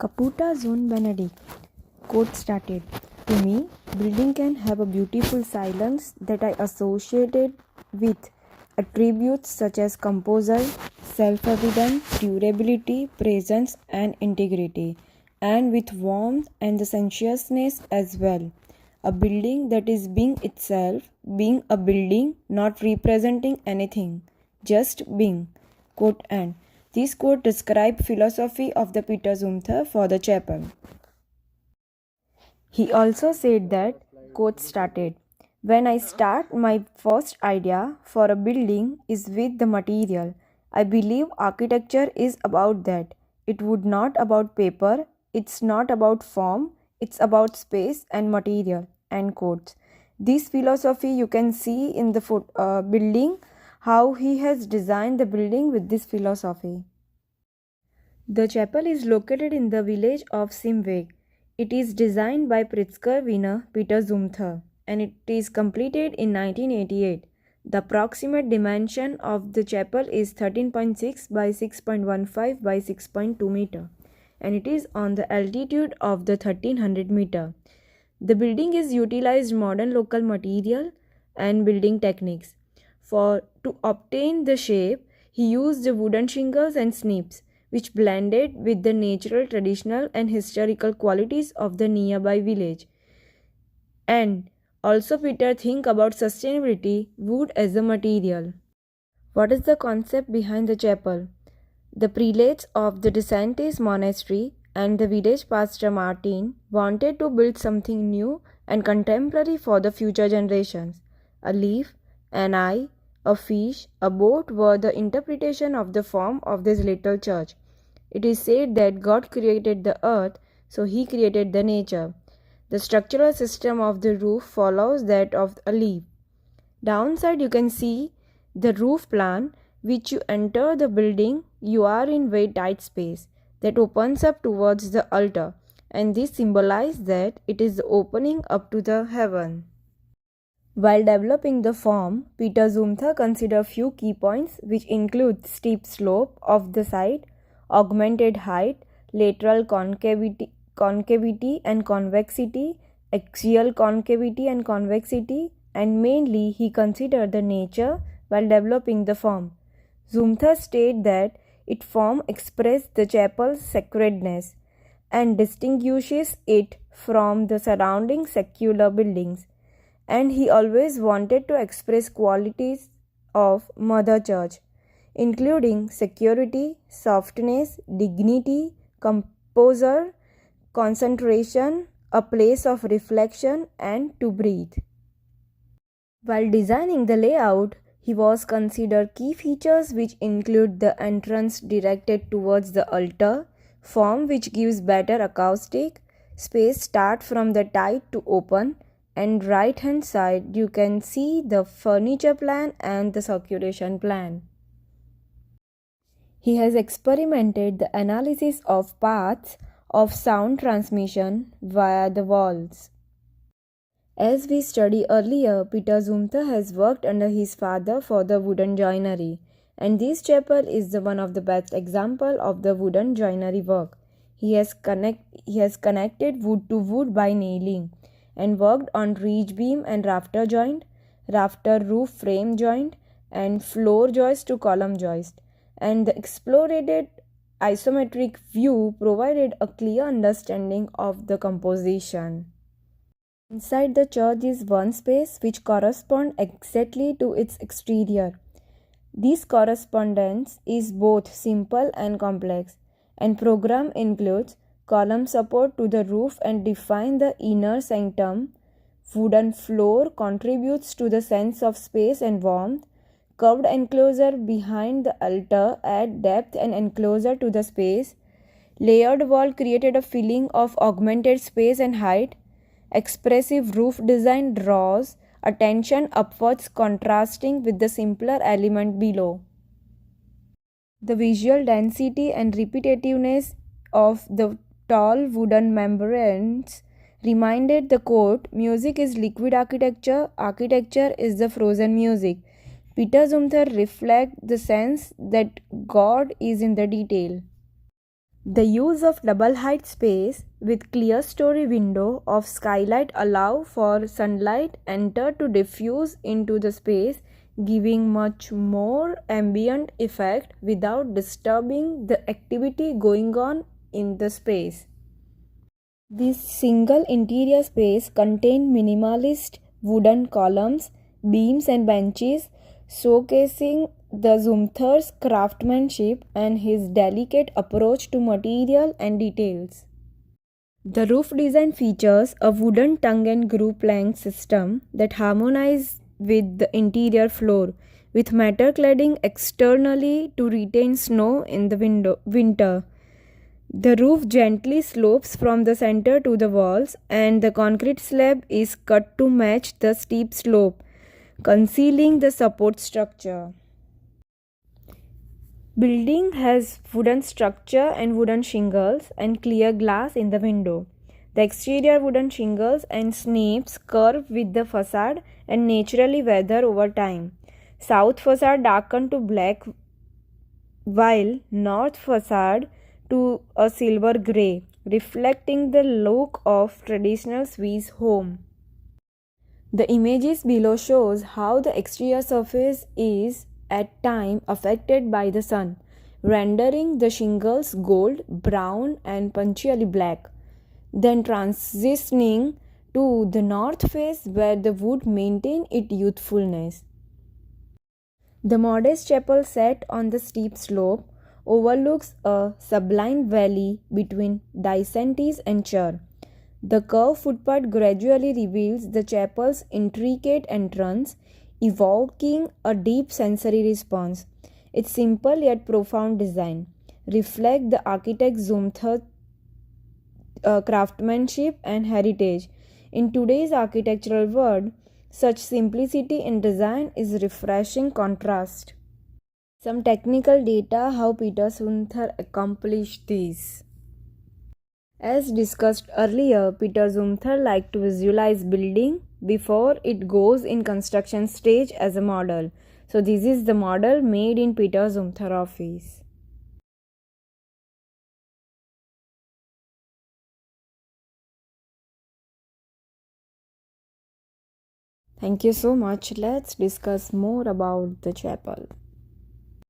Caplutta Zone Benedetg. Quote started. To me, building can have a beautiful silence that I associated with attributes such as composure, self-evident, durability, presence, and integrity, and with warmth and the sensuousness as well. A building that is being itself, being a building, not representing anything, just being. Quote end. This quote describes philosophy of the Peter Zumthor for the chapel. He also said that, quote started, when I start, my first idea for a building is with the material. I believe architecture is about that. It would not about paper, it's not about form, it's about space and material, end quotes. This philosophy you can see in the building, how he has designed the building with this philosophy. The chapel is located in the village of Simveg. It is designed by Pritzker winner Peter Zumthor and it is completed in 1988. The approximate dimension of the chapel is 13.6 by 6.15 by 6.2 meter and it is on the altitude of the 1300 meter. The building is utilized modern local material and building techniques. To obtain the shape, he used the wooden shingles and snips, which blended with the natural, traditional and historical qualities of the nearby village. And also Peter think about sustainability, wood as a material. What is the concept behind the chapel? The prelates of the Descentes monastery and the village pastor Martin wanted to build something new and contemporary for the future generations. A leaf, an eye, a fish, a boat were the interpretation of the form of this little church. It is said that God created the earth, so he created the nature. The structural system of the roof follows that of a leaf. Downside you can see the roof plan, which you enter the building, you are in very tight space that opens up towards the altar, and this symbolizes that it is the opening up to the heaven. While developing the form, Peter Zumthor considered few key points which include steep slope of the side, augmented height, lateral concavity and convexity, axial concavity and convexity, and mainly he considered the nature while developing the form. Zumthor stated that its form expresses the chapel's sacredness and distinguishes it from the surrounding secular buildings, and he always wanted to express qualities of Mother Church, including security, softness, dignity, composure, concentration, a place of reflection, and to breathe. While designing the layout, he was considered key features which include the entrance directed towards the altar, form which gives better acoustic, space start from the tight to open, and right hand side you can see the furniture plan and the circulation plan. He has experimented the analysis of paths of sound transmission via the walls. As we studied earlier, Peter Zumthor has worked under his father for the wooden joinery, and this chapel is one of the best examples of the wooden joinery work. He has connected wood to wood by nailing, and worked on ridge beam and rafter joint, rafter roof frame joint, and floor joist to column joist. And the explorated isometric view provided a clear understanding of the composition. Inside the church is one space which corresponds exactly to its exterior. This correspondence is both simple and complex, and program includes column support to the roof and define the inner sanctum. Wooden floor contributes to the sense of space and warmth. Curved enclosure behind the altar add depth and enclosure to the space. Layered wall created a feeling of augmented space and height. Expressive roof design draws attention upwards, contrasting with the simpler element below. The visual density and repetitiveness of the tall wooden membranes reminded the quote, "Music is liquid architecture, architecture is the frozen music." Peter Zumthor reflects the sense that God is in the detail. The use of double height space with clear story window of skylight allow for sunlight enter to diffuse into the space, giving much more ambient effect without disturbing the activity going on in the space. This single interior space contained minimalist wooden columns, beams and benches, showcasing the Zumther's craftsmanship and his delicate approach to material and details. The roof design features a wooden tongue and groove plank system that harmonizes with the interior floor, with matter cladding externally to retain snow in the winter. The roof gently slopes from the center to the walls, and the concrete slab is cut to match the steep slope, concealing the support structure. Building has wooden structure and wooden shingles and clear glass in the window. The exterior wooden shingles and snaps curve with the facade and naturally weather over time. South facade darkened to black while north facade to a silver grey, reflecting the look of traditional Swiss home. The images below shows how the exterior surface is at time affected by the sun, rendering the shingles gold, brown and punctually black, then transitioning to the north face where the wood maintained its youthfulness. The modest chapel set on the steep slope overlooks a sublime valley between Dicentis and Chur. The curved footpath gradually reveals the chapel's intricate entrance, evoking a deep sensory response. Its simple yet profound design reflects the architect Zumthor's craftsmanship and heritage. In today's architectural world, such simplicity in design is refreshing contrast. Some technical data how Peter Zumthor accomplished this. As discussed earlier, Peter Zumthor liked to visualize building before it goes in construction stage as a model. So this is the model made in Peter Zumthor office. Thank you so much. Let's discuss more about the chapel.